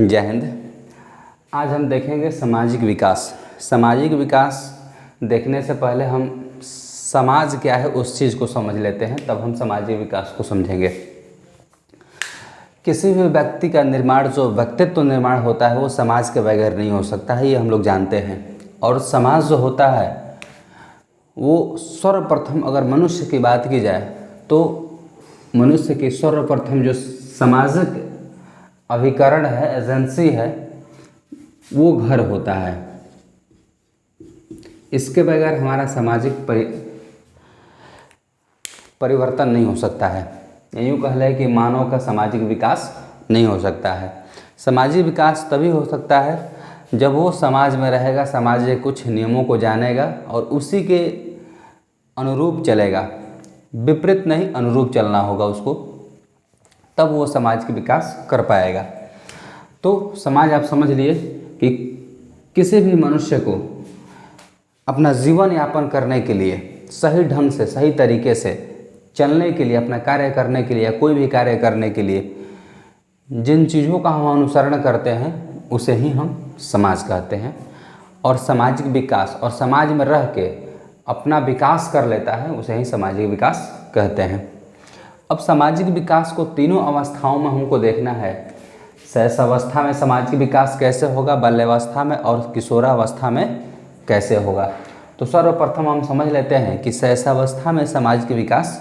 जय हिंद। आज हम देखेंगे सामाजिक विकास। सामाजिक विकास देखने से पहले हम समाज क्या है उस चीज़ को समझ लेते हैं, तब हम सामाजिक विकास को समझेंगे। किसी भी व्यक्ति का निर्माण, जो व्यक्तित्व निर्माण होता है, वो समाज के बगैर नहीं हो सकता है, ये हम लोग जानते हैं। और समाज जो होता है वो सर्वप्रथम, अगर मनुष्य की बात की जाए तो मनुष्य की सर्वप्रथम जो सामाजिक अभिकरण है, एजेंसी है, वो घर होता है। इसके बगैर हमारा सामाजिक परिवर्तन नहीं हो सकता है। यूँ कह लें कि मानव का सामाजिक विकास नहीं हो सकता है। सामाजिक विकास तभी हो सकता है जब वो समाज में रहेगा, समाज के कुछ नियमों को जानेगा और उसी के अनुरूप चलेगा। विपरीत नहीं, अनुरूप चलना होगा उसको, तब वो समाज के विकास कर पाएगा। तो समाज आप समझ लिए कि किसी भी मनुष्य को अपना जीवन यापन करने के लिए, सही ढंग से, सही तरीके से चलने के लिए, अपना कार्य करने के लिए या कोई भी कार्य करने के लिए जिन चीज़ों का हम अनुसरण करते हैं उसे ही हम समाज कहते हैं। और सामाजिक विकास, और समाज में रह के अपना विकास कर लेता है, उसे ही सामाजिक विकास कहते हैं। अब सामाजिक विकास को तीनों अवस्थाओं में हमको देखना है। शैशवावस्था में सामाजिक विकास कैसे होगा, बाल्यावस्था में और किशोरावस्था में कैसे होगा। तो सर्वप्रथम हम समझ लेते हैं कि शैशवावस्था में सामाजिक विकास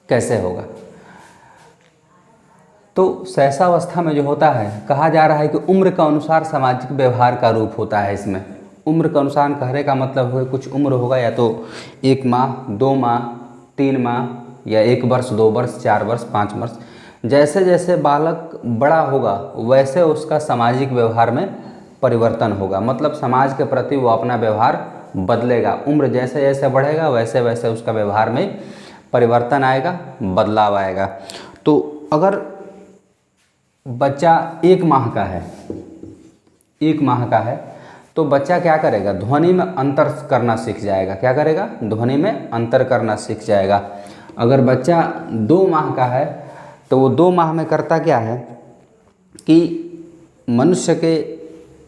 कैसे होगा। तो शैशवावस्था में जो होता है, कहा जा रहा है कि उम्र का अनुसार सामाजिक व्यवहार का रूप होता है। इसमें उम्र के अनुसार कहने का मतलब है कुछ उम्र होगा, या तो 1 माह, 2 माह, 3 माह, या 1 वर्ष, 2 वर्ष, 4 वर्ष, 5 वर्ष। जैसे जैसे बालक बड़ा होगा वैसे उसका सामाजिक व्यवहार में परिवर्तन होगा। मतलब समाज के प्रति वो अपना व्यवहार बदलेगा। उम्र जैसे जैसे बढ़ेगा वैसे वैसे उसका व्यवहार में परिवर्तन आएगा, बदलाव आएगा। तो अगर बच्चा 1 माह का है, 1 माह का है, तो बच्चा क्या करेगा, ध्वनि में अंतर करना सीख जाएगा। क्या करेगा, ध्वनि में अंतर करना सीख जाएगा। अगर बच्चा 2 माह का है तो वो 2 माह में करता क्या है कि मनुष्य के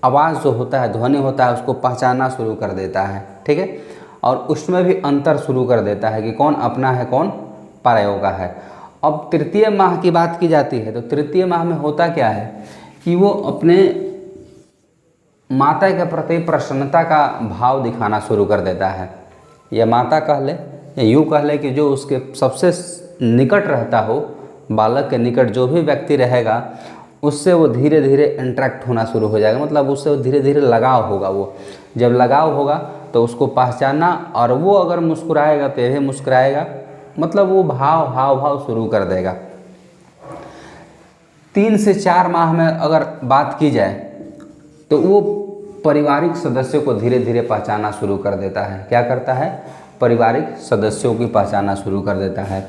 आवाज़ जो होता है, ध्वनि होता है, उसको पहचानना शुरू कर देता है। ठीक है, और उसमें भी अंतर शुरू कर देता है कि कौन अपना है, कौन परायों का है। अब तृतीय माह की बात की जाती है तो तृतीय माह में होता क्या है कि वो अपने माता के प्रति प्रसन्नता का भाव दिखाना शुरू कर देता है। या माता कह ले, या यूँ कह ले कि जो उसके सबसे निकट रहता हो, बालक के निकट जो भी व्यक्ति रहेगा उससे वो धीरे धीरे इंटरेक्ट होना शुरू हो जाएगा। मतलब उससे वो धीरे धीरे लगाव होगा। वो जब लगाव होगा तो उसको पहचानना, और वो अगर मुस्कुराएगा तो यही मुस्कुराएगा। मतलब वो भाव शुरू कर देगा। 3 से 4 माह में अगर बात की जाए तो वो पारिवारिक सदस्यों को धीरे धीरे पहचानना शुरू कर देता है। क्या करता है, पारिवारिक सदस्यों की पहचानना शुरू कर देता है।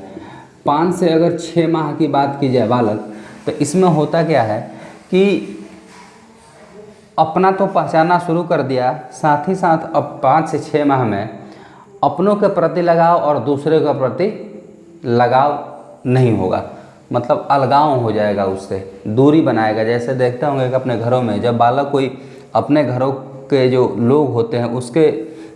5 से अगर 6 माह की बात की जाए बालक, तो इसमें होता क्या है कि अपना तो पहचानना शुरू कर दिया, साथ ही साथ अब 5 से 6 माह में अपनों के प्रति लगाव और दूसरे के प्रति लगाव नहीं होगा। मतलब अलगाव हो जाएगा, उससे दूरी बनाएगा। जैसे देखते होंगे कि अपने घरों में जब बालक कोई अपने घरों के जो लोग होते हैं उसके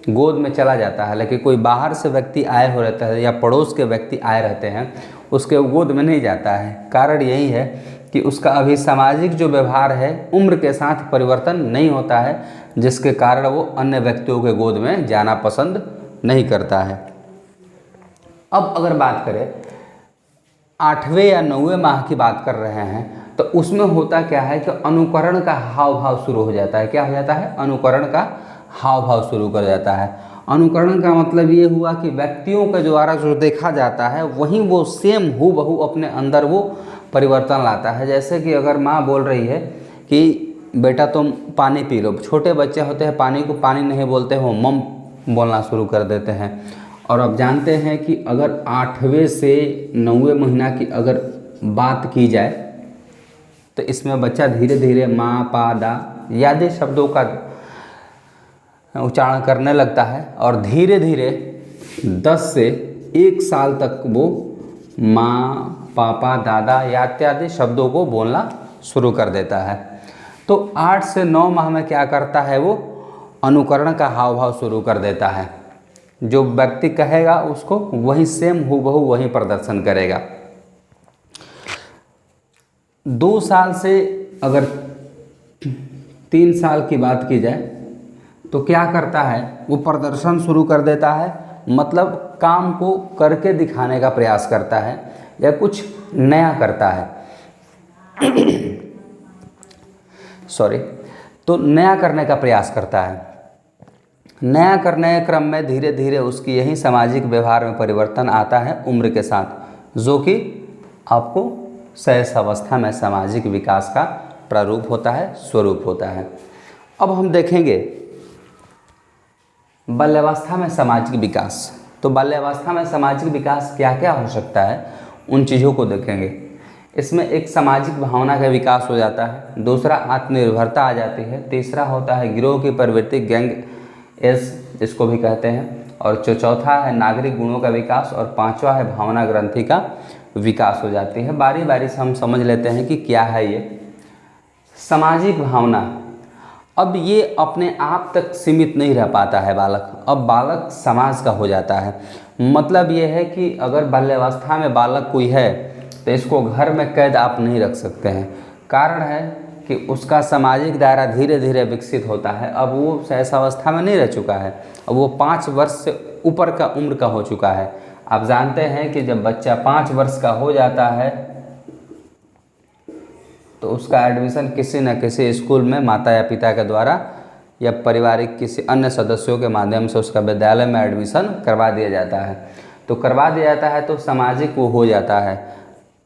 गोद में चला जाता है, लेकिन कोई बाहर से व्यक्ति आए हो रहता है या पड़ोस के व्यक्ति आए रहते हैं, उसके गोद में नहीं जाता है। कारण यही है कि उसका अभी सामाजिक जो व्यवहार है उम्र के साथ परिवर्तन नहीं होता है, जिसके कारण वो अन्य व्यक्तियों के गोद में जाना पसंद नहीं करता है। अब अगर बात करें 8वें या 9वें माह की बात कर रहे हैं तो उसमें होता क्या है कि अनुकरण का हाव भाव शुरू हो जाता है। क्या हो जाता है, अनुकरण का हाव भाव शुरू कर जाता है। अनुकरण का मतलब ये हुआ कि व्यक्तियों के द्वारा जो देखा जाता है वहीं वो सेम हूबहू अपने अंदर वो परिवर्तन लाता है। जैसे कि अगर माँ बोल रही है कि बेटा तुम पानी पी लो, छोटे बच्चे होते हैं पानी को पानी नहीं बोलते हो, मम बोलना शुरू कर देते हैं। और अब जानते हैं कि अगर 8वें से 9वें महीना की अगर बात की जाए तो इसमें बच्चा धीरे धीरे माँ, पा, दा आदि शब्दों का उच्चारण करने लगता है और धीरे धीरे 10 से 1 साल तक वो माँ, पापा, दादा या इत्यादि शब्दों को बोलना शुरू कर देता है। तो 8 से 9 माह में क्या करता है, वो अनुकरण का हाव भाव शुरू कर देता है। जो व्यक्ति कहेगा उसको वही सेम हूबहू वही प्रदर्शन करेगा। 2 साल से अगर 3 साल की बात की जाए तो क्या करता है, वो प्रदर्शन शुरू कर देता है, मतलब काम को करके दिखाने का प्रयास करता है या कुछ नया करता है। सॉरी, तो नया करने का प्रयास करता है। नया करने के क्रम में धीरे धीरे उसकी यही सामाजिक व्यवहार में परिवर्तन आता है उम्र के साथ, जो कि आपको शैशवावस्था में सामाजिक विकास का प्रारूप होता है, स्वरूप होता है। अब हम देखेंगे बाल्यावस्था में सामाजिक विकास। तो बाल्यावस्था में सामाजिक विकास क्या क्या हो सकता है, उन चीज़ों को देखेंगे। इसमें एक सामाजिक भावना का विकास हो जाता है, दूसरा आत्मनिर्भरता आ जाती है, तीसरा होता है गिरोह की प्रवृत्ति, गैंग एज इसको भी कहते हैं, और जो चौथा है नागरिक गुणों का विकास, और पांचवा है भावना ग्रंथि का विकास हो जाती है। बारी बारी से हम समझ लेते हैं कि क्या है ये सामाजिक भावना। अब ये अपने आप तक सीमित नहीं रह पाता है बालक, अब बालक समाज का हो जाता है। मतलब ये है कि अगर बाल्यावस्था में बालक कोई है तो इसको घर में कैद आप नहीं रख सकते हैं। कारण है कि उसका सामाजिक दायरा धीरे धीरे विकसित होता है। अब वो शैशवावस्था में नहीं रह चुका है, अब वो 5 वर्ष से ऊपर का उम्र का हो चुका है। आप जानते हैं कि जब बच्चा 5 वर्ष का हो जाता है तो उसका एडमिशन किसी न किसी स्कूल में माता या पिता के द्वारा या पारिवारिक किसी अन्य सदस्यों के माध्यम से उसका विद्यालय में एडमिशन करवा दिया जाता है। तो करवा दिया जाता है तो सामाजिक वो हो जाता है।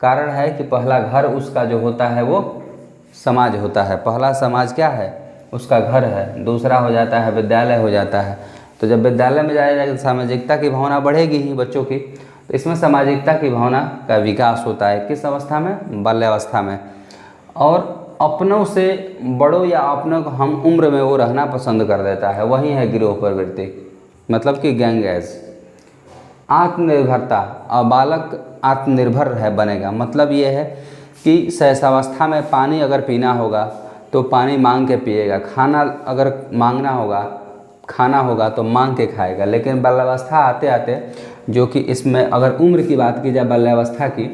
कारण है कि पहला घर उसका जो होता है वो समाज होता है। पहला समाज क्या है, उसका घर है। दूसरा हो जाता है विद्यालय हो जाता है। तो जब विद्यालय में जाया जाएगा सामाजिकता की भावना बढ़ेगी ही बच्चों की, तो इसमें सामाजिकता की भावना का विकास होता है। किस अवस्था में, बाल्यावस्था में। और अपनों से बड़ों या अपनों को हम उम्र में वो रहना पसंद कर देता है, वही है गिरोह प्रवृत्ति, मतलब कि गैंग एज। आत्मनिर्भरता, अब बालक आत्मनिर्भर है बनेगा। मतलब ये है कि शैशवावस्था में पानी अगर पीना होगा तो पानी मांग के पिएगा, खाना अगर मांगना होगा, खाना होगा तो मांग के खाएगा। लेकिन बाल्यावस्था आते आते, जो कि इसमें अगर उम्र की बात की जाए बाल्यावस्था की,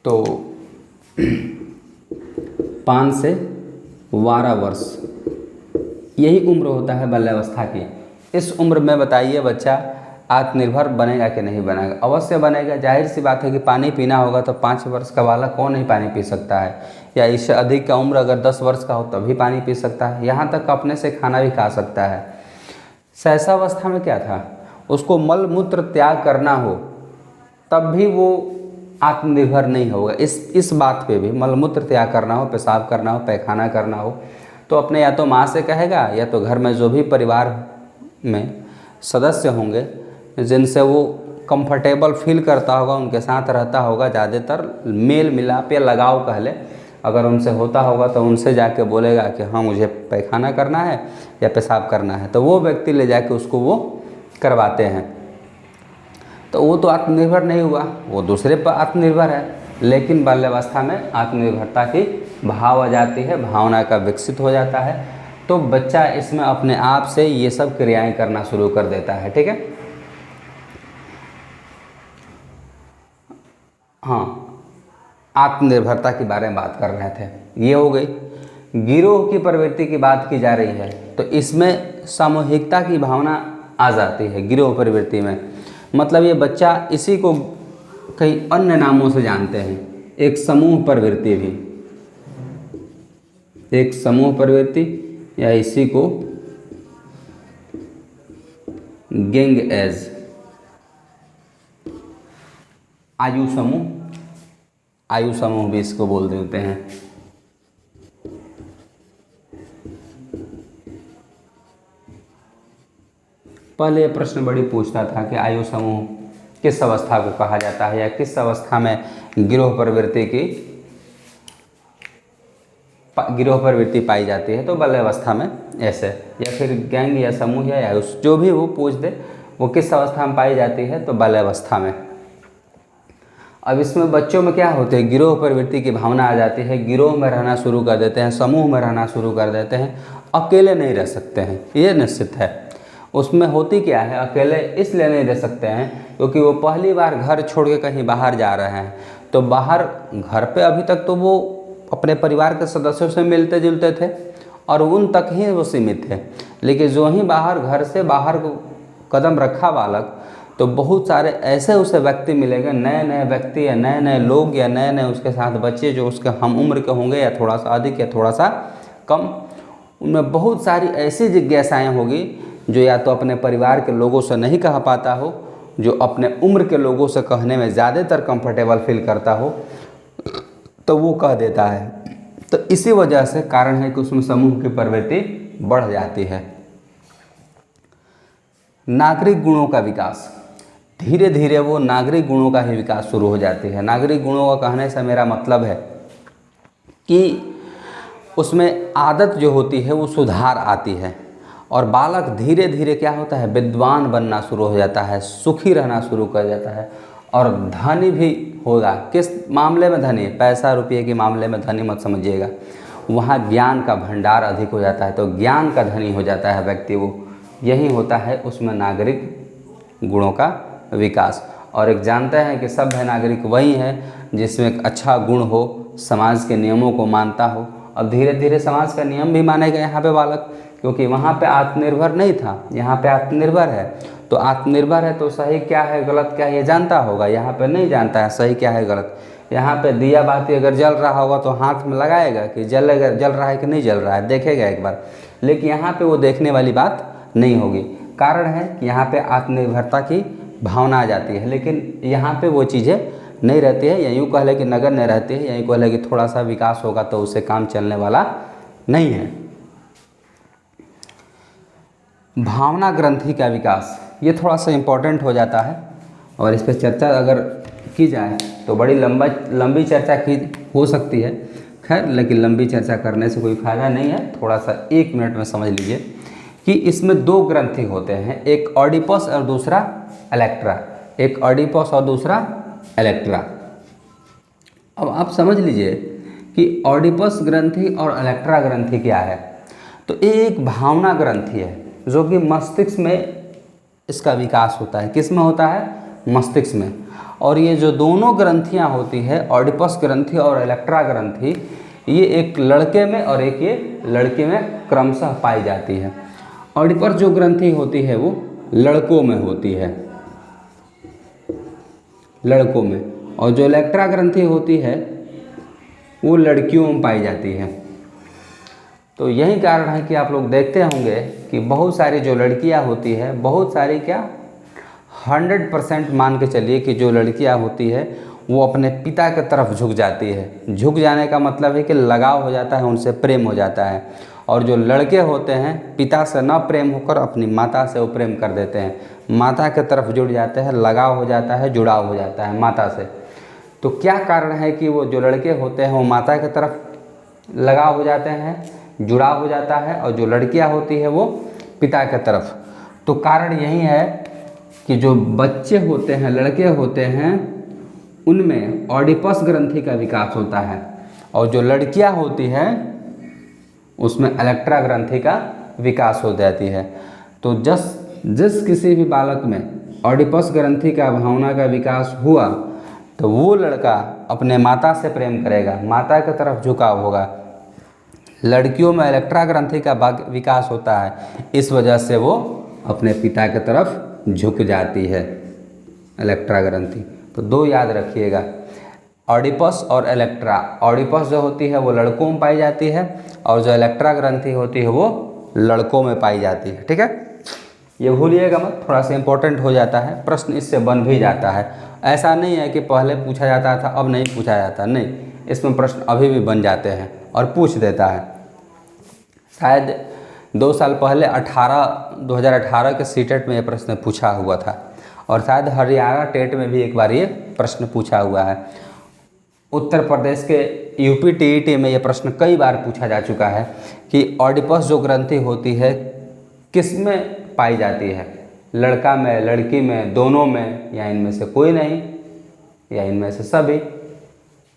तो 5 से 12 वर्ष यही उम्र होता है बाल्यावस्था की। इस उम्र में बताइए बच्चा आत्मनिर्भर बनेगा कि नहीं बनेगा? अवश्य बनेगा। जाहिर सी बात है कि पानी पीना होगा तो 5 वर्ष का बालक कौन नहीं पानी पी सकता है, या इससे अधिक का उम्र अगर 10 वर्ष का हो तभी पानी पी सकता है, यहाँ तक अपने से खाना भी खा सकता है। शैशवावस्था में क्या था, उसको मल मूत्र त्याग करना हो तब भी वो आत्मनिर्भर नहीं होगा। इस बात पे भी, मल मूत्र त्याग करना हो, पेशाब करना हो, पैखाना करना हो, तो अपने या तो माँ से कहेगा या तो घर में जो भी परिवार में सदस्य होंगे जिनसे वो कंफर्टेबल फील करता होगा उनके साथ रहता होगा। ज़्यादातर मेल मिलाप या लगाव कह ले अगर उनसे होता होगा तो उनसे जाके बोलेगा कि हाँ मुझे पैखाना करना है या पेशाब करना है, तो वो व्यक्ति ले जाके उसको वो करवाते हैं। तो वो तो आत्मनिर्भर नहीं हुआ, वो दूसरे पर आत्मनिर्भर है। लेकिन बाल्यावस्था में आत्मनिर्भरता की भाव आ जाती है, भावना का विकसित हो जाता है, तो बच्चा इसमें अपने आप से ये सब क्रियाएं करना शुरू कर देता है। ठीक है, हाँ, आत्मनिर्भरता के बारे में बात कर रहे थे, ये हो गई। गिरोह की प्रवृत्ति की बात की जा रही है तो इसमें सामूहिकता की भावना आ जाती है गिरोह प्रवृत्ति में। मतलब ये बच्चा इसी को कई अन्य नामों से जानते हैं, एक समूह प्रवृत्ति भी, एक समूह प्रवृत्ति, या इसी को गैंग एज, आयु समूह, आयु समूह भी इसको बोल देते हैं। पहले यह प्रश्न बड़ी पूछता था कि आयु समूह किस अवस्था को कहा जाता है, या किस अवस्था में गिरोह प्रवृत्ति पाई जाती है। तो बाल्यावस्था में ऐसे, या फिर गैंग या समूह या आयु, जो भी वो पूछ दे वो किस अवस्था में पाई जाती है, तो बाल्यावस्था में। अब इसमें बच्चों में क्या होते हैं, गिरोह प्रवृत्ति की भावना आ जाती है, गिरोह में रहना शुरू कर देते हैं, समूह में रहना शुरू कर देते हैं, अकेले नहीं रह सकते हैं, ये निश्चित है। उसमें होती क्या है, अकेले इसलिए नहीं रह सकते हैं क्योंकि वो पहली बार घर छोड़ के कहीं बाहर जा रहे हैं। तो बाहर घर पे अभी तक तो वो अपने परिवार के सदस्यों से मिलते जुलते थे और उन तक ही वो सीमित थे, लेकिन जो ही बाहर घर से बाहर कदम रखा बालक, तो बहुत सारे ऐसे उसे व्यक्ति मिलेंगे, नए नए व्यक्ति या नए नए लोग या नए नए उसके साथ बच्चे जो उसके हम उम्र के होंगे या थोड़ा सा अधिक या थोड़ा सा कम। उनमें बहुत सारी ऐसी जिज्ञासाएँ होगी जो या तो अपने परिवार के लोगों से नहीं कह पाता हो, जो अपने उम्र के लोगों से कहने में ज़्यादातर कंफर्टेबल फील करता हो, तो वो कह देता है। तो इसी वजह से कारण है कि उसमें समूह की प्रवृत्ति बढ़ जाती है। नागरिक गुणों का विकास, धीरे धीरे वो नागरिक गुणों का ही विकास शुरू हो जाती है। नागरिक गुणों का कहने से मेरा मतलब है कि उसमें आदत जो होती है वो सुधार आती है और बालक धीरे धीरे क्या होता है, विद्वान बनना शुरू हो जाता है, सुखी रहना शुरू कर जाता है और धनी भी होगा। किस मामले में धनी? पैसा रुपये के मामले में धनी मत समझिएगा, वहाँ ज्ञान का भंडार अधिक हो जाता है, तो ज्ञान का धनी हो जाता है व्यक्ति वो। यही होता है उसमें नागरिक गुणों का विकास। और एक जानते हैं कि सभ्य नागरिक वही है जिसमें एक अच्छा गुण हो, समाज के नियमों को मानता हो। अब धीरे धीरे समाज का नियम भी मानेगा यहाँ पे बालक, क्योंकि वहाँ पे आत्मनिर्भर नहीं था, यहाँ पे आत्मनिर्भर है। तो आत्मनिर्भर है तो सही क्या है गलत क्या है ये जानता होगा, यहाँ पे नहीं जानता है सही क्या है गलत। यहाँ पे दिया बाती अगर जल रहा होगा तो हाथ में लगाएगा कि जल रहा है कि नहीं जल रहा है, देखेगा एक बार, लेकिन यहाँ पे वो देखने वाली बात नहीं होगी। कारण है कि यहाँ पे आत्मनिर्भरता की भावना आ जाती है, लेकिन यहाँ पे वो चीज़ें नहीं रहती है, या यूँ कह ले कि नगर नहीं रहती है, या यूँ कह ले कि थोड़ा सा विकास होगा तो उससे काम चलने वाला नहीं है। भावना ग्रंथि का विकास, ये थोड़ा सा इम्पोर्टेंट हो जाता है और इस पर चर्चा अगर की जाए तो बड़ी लंबी चर्चा की हो सकती है। खैर, लेकिन लंबी चर्चा करने से कोई फ़ायदा नहीं है, थोड़ा सा 1 मिनट में समझ लीजिए कि इसमें 2 ग्रंथि होते हैं, एक ऑडिपस और दूसरा इलेक्ट्रा। एक ऑडिपस और दूसरा इलेक्ट्रा। अब आप समझ लीजिए कि ऑडिपस ग्रंथि और इलेक्ट्रा ग्रंथि क्या है। तो ये एक भावना ग्रंथि है जो कि मस्तिष्क में इसका विकास होता है। किस में होता है? मस्तिष्क में। और ये जो दोनों ग्रंथियाँ होती है, ऑडिपस ग्रंथि और इलेक्ट्रा ग्रंथि, ये एक लड़के में और एक ये लड़की में क्रमशः पाई जाती है। ऑडिपस जो ग्रंथि होती है वो लड़कों में होती है, लड़कों में, और जो इलेक्ट्रा ग्रंथि होती है वो लड़कियों में पाई जाती है। तो यही कारण है कि आप लोग देखते होंगे कि बहुत सारी जो लड़कियां होती है, बहुत सारी क्या 100% मान के चलिए कि जो लड़कियां होती है वो अपने पिता की तरफ झुक जाती है। झुक जाने का मतलब है कि लगाव हो जाता है, उनसे प्रेम हो जाता है। और जो लड़के होते हैं पिता से न प्रेम होकर अपनी माता से वो प्रेम कर देते हैं, माता की तरफ जुड़ जाते हैं, लगाव हो जाता है, जुड़ाव हो जाता है माता से। तो क्या कारण है कि वो जो लड़के होते हैं वो माता की तरफ लगाव हो जाते हैं, जुड़ाव हो जाता है, और जो लड़कियां होती है वो पिता की तरफ। तो कारण यही है कि जो बच्चे होते हैं, लड़के होते हैं, उनमें ऑडिपस ग्रंथि का विकास होता है, और जो लड़कियां होती हैं उसमें इलेक्ट्रा ग्रंथि का विकास हो जाती है। तो जिस किसी भी बालक में ऑडिपस ग्रंथि का भावना का विकास हुआ तो वो लड़का अपने माता से प्रेम करेगा, माता की तरफ झुकाव होगा। लड़कियों में इलेक्ट्रा ग्रंथि का विकास होता है, इस वजह से वो अपने पिता की तरफ झुक जाती है, इलेक्ट्रा ग्रंथि। तो 2 याद रखिएगा, ऑडिपस और इलेक्ट्रा। ऑडिपस जो होती है वो लड़कों में पाई जाती है और जो इलेक्ट्रा ग्रंथि होती है वो लड़कों में पाई जाती है। ठीक है, ये भूलिएगा मत, थोड़ा सा इम्पोर्टेंट हो जाता है, प्रश्न इससे बन भी जाता है। ऐसा नहीं है कि पहले पूछा जाता था अब नहीं पूछा जाता, नहीं, इसमें प्रश्न अभी भी बन जाते हैं और पूछ देता है। शायद 2 साल पहले 2018 के सीटेट में ये प्रश्न पूछा हुआ था, और शायद हरियाणा टेट में भी एक बार ये प्रश्न पूछा हुआ है। उत्तर प्रदेश के यूपी टीईटी में ये प्रश्न कई बार पूछा जा चुका है कि ऑडिपस जो ग्रंथि होती है किस में पाई जाती है, लड़का में, लड़की में, दोनों में, या इनमें से कोई नहीं। या इनमें से सभी।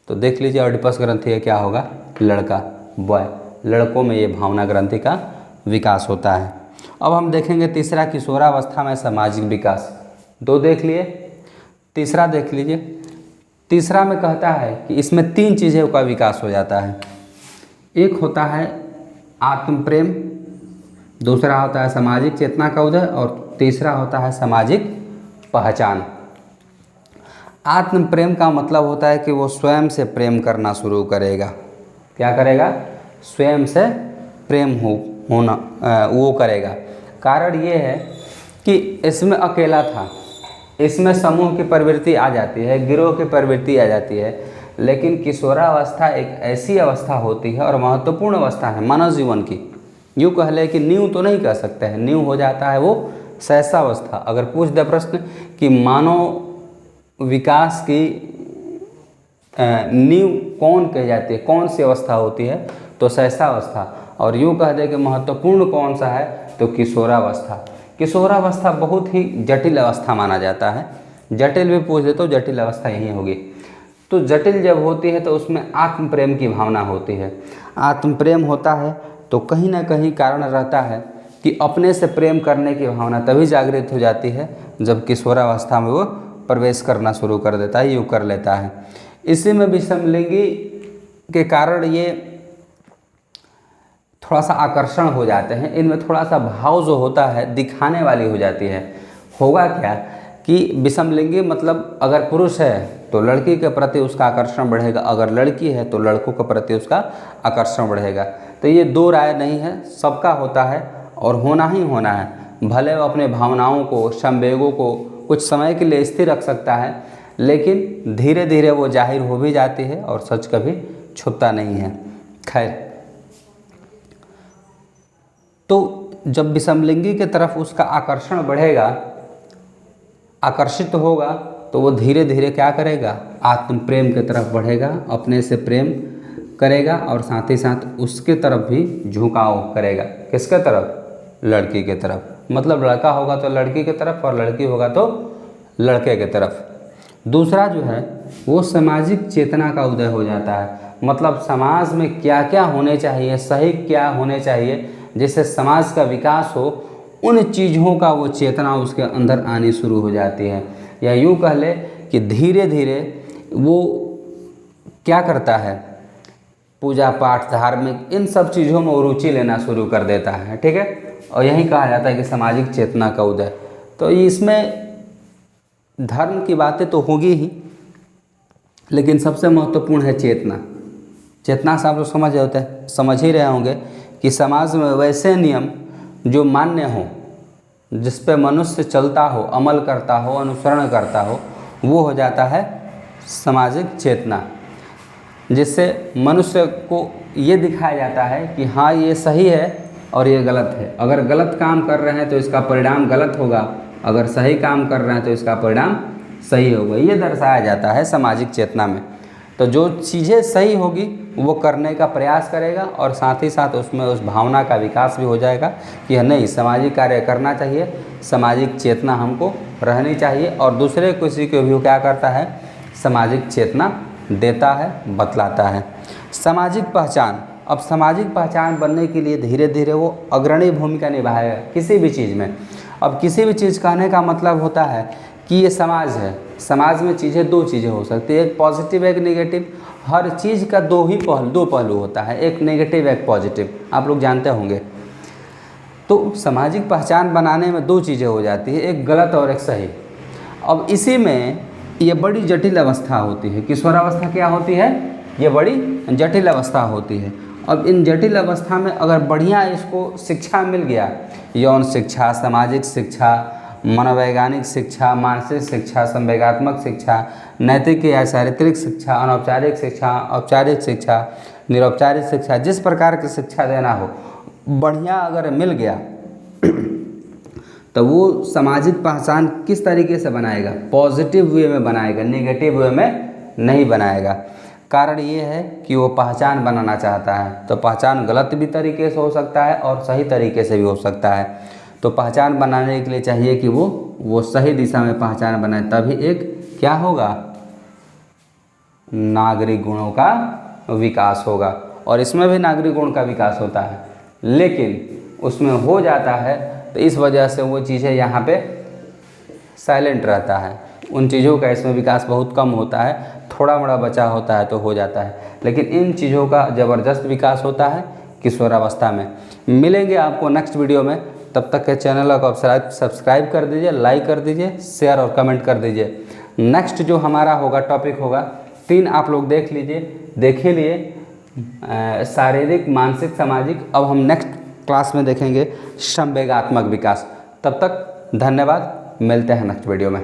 तो देख लीजिए ऑडिपस ग्रंथि का क्या होगा, लड़का, बॉय। लड़कों में ये भावना ग्रंथि का विकास होता है। अब हम देखेंगे तीसरा, किशोरावस्था में सामाजिक विकास। दो देख लिए, तीसरा देख लीजिए। तीसरा में कहता है कि इसमें 3 चीज़ों का विकास हो जाता है। एक होता है आत्म प्रेम, दूसरा होता है सामाजिक चेतना का उदय, और तीसरा होता है सामाजिक पहचान। आत्म प्रेम का मतलब होता है कि वो स्वयं से प्रेम करना शुरू करेगा। क्या करेगा? स्वयं से प्रेम होना वो करेगा। कारण ये है कि इसमें अकेला था, इसमें समूह की प्रवृत्ति आ जाती है, गिरोह की प्रवृत्ति आ जाती है। लेकिन किशोरावस्था एक ऐसी अवस्था होती है और महत्वपूर्ण अवस्था है मानव जीवन की। यूँ कह ले कि न्यू तो नहीं कह सकते हैं, न्यू हो जाता है वो शैशवावस्था। अगर पूछ दे प्रश्न कि मानव विकास की नींव कौन कही जाती है, कौन सी अवस्था होती है, तो शैशवावस्था। और यूँ कह दे कि महत्वपूर्ण कौन सा है, तो किशोरावस्था। किशोरावस्था बहुत ही जटिल अवस्था माना जाता है। जटिल भी पूछ दे तो जटिल अवस्था यही होगी। तो जटिल जब होती है तो उसमें आत्म प्रेम की भावना होती है। आत्म प्रेम होता है तो कहीं ना कहीं कारण रहता है कि अपने से प्रेम करने की भावना तभी जागृत हो जाती है जब किशोरावस्था में वो प्रवेश करना शुरू कर देता है, यूँ कर लेता है। इसी में विषमलिंगी के कारण ये थोड़ा सा आकर्षण हो जाते हैं, इनमें थोड़ा सा भाव जो होता है दिखाने वाली हो जाती है। होगा क्या कि विषमलिंगी मतलब अगर पुरुष है तो लड़की के प्रति उसका आकर्षण बढ़ेगा, अगर लड़की है तो लड़कों के प्रति उसका आकर्षण बढ़ेगा। तो ये दो राय नहीं है, सबका होता है और होना ही होना है। भले वो अपने भावनाओं को, संवेगों को कुछ समय के लिए स्थिर रख सकता है, लेकिन धीरे धीरे वो जाहिर हो भी जाती है और सच कभी छुपता नहीं है। खैर, तो जब विषमलिंगी के तरफ उसका आकर्षण बढ़ेगा, आकर्षित होगा, तो वो धीरे धीरे क्या करेगा, आत्म प्रेम की तरफ बढ़ेगा, अपने से प्रेम करेगा और साथ ही साथ उसके तरफ भी झुकाव करेगा। किसके तरफ? लड़की के तरफ। मतलब लड़का होगा तो लड़की की तरफ और लड़की होगा तो लड़के की तरफ। दूसरा जो है वो सामाजिक चेतना का उदय हो जाता है। मतलब समाज में क्या क्या होने चाहिए, सही क्या होने चाहिए, जिससे समाज का विकास हो, उन चीज़ों का वो चेतना उसके अंदर आनी शुरू हो जाती है। या यूँ कह ले कि धीरे धीरे वो क्या करता है, पूजा पाठ, धार्मिक, इन सब चीज़ों में रुचि लेना शुरू कर देता है। ठीक है, और यही कहा जाता है कि सामाजिक चेतना का उदय। तो इसमें धर्म की बातें तो होगी ही, लेकिन सबसे महत्वपूर्ण है चेतना। चेतना से आप लोग समझ ही रहे होंगे कि समाज में वैसे नियम जो मान्य हो, जिस पे मनुष्य चलता हो, अमल करता हो, अनुसरण करता हो, वो हो जाता है सामाजिक चेतना। जिससे मनुष्य को ये दिखाया जाता है कि हाँ ये सही है और ये गलत है। अगर गलत काम कर रहे हैं तो इसका परिणाम गलत होगा, अगर सही काम कर रहे हैं तो इसका परिणाम सही होगा। ये दर्शाया जाता है सामाजिक चेतना में। तो जो चीज़ें सही होगी वो करने का प्रयास करेगा और साथ ही साथ उसमें उस भावना का विकास भी हो जाएगा कि नहीं, सामाजिक कार्य करना चाहिए, सामाजिक चेतना हमको रहनी चाहिए। और दूसरे किसी को भी क्या करता है, सामाजिक चेतना देता है, बतलाता है। सामाजिक पहचान। अब सामाजिक पहचान बनने के लिए धीरे धीरे वो अग्रणी भूमिका निभाएगा किसी भी चीज़ में। अब किसी भी चीज़ कहने का मतलब होता है कि ये समाज है, समाज में चीज़ें दो चीज़ें हो सकती है, एक पॉजिटिव एक नेगेटिव। हर चीज़ का दो पहलू होता है, एक नेगेटिव एक पॉजिटिव, आप लोग जानते होंगे। तो सामाजिक पहचान बनाने में दो चीज़ें हो जाती है, एक गलत और एक सही। अब इसी में ये बड़ी जटिल अवस्था होती है। किशोरावस्था क्या होती है? ये बड़ी जटिल अवस्था होती है। अब इन जटिल अवस्था में अगर बढ़िया इसको शिक्षा मिल गया, यौन शिक्षा, सामाजिक शिक्षा, मनोवैज्ञानिक शिक्षा, मानसिक शिक्षा, संवेगात्मक शिक्षा, नैतिक या चारित्रिक शिक्षा, अनौपचारिक शिक्षा, औपचारिक शिक्षा, निरौपचारिक शिक्षा, जिस प्रकार की शिक्षा देना हो बढ़िया अगर मिल गया तो वो सामाजिक पहचान किस तरीके से बनाएगा? पॉजिटिव वे में बनाएगा, नेगेटिव वे में नहीं बनाएगा। कारण ये है कि वो पहचान बनाना चाहता है। तो पहचान गलत भी तरीके से हो सकता है और सही तरीके से भी हो सकता है। तो पहचान बनाने के लिए चाहिए कि वो सही दिशा में पहचान बनाए, तभी एक क्या होगा, नागरिक गुणों का विकास होगा। और इसमें भी नागरिक गुण का विकास होता है, लेकिन उसमें हो जाता है तो इस वजह से वो चीज़ें यहाँ पे साइलेंट रहता है। उन चीज़ों का इसमें विकास बहुत कम होता है, थोड़ा मोड़ा बचा होता है तो हो जाता है, लेकिन इन चीज़ों का ज़बरदस्त विकास होता है किशोरावस्था में। मिलेंगे आपको नेक्स्ट वीडियो में, तब तक के चैनल को सब्सक्राइब कर दीजिए, लाइक कर दीजिए, शेयर और कमेंट कर दीजिए। नेक्स्ट जो हमारा होगा टॉपिक होगा 3 आप लोग देख लीजिए, देखे लिए शारीरिक, मानसिक, सामाजिक। अब हम नेक्स्ट क्लास में देखेंगे संवेगात्मक विकास। तब तक धन्यवाद, मिलते हैं नेक्स्ट वीडियो में।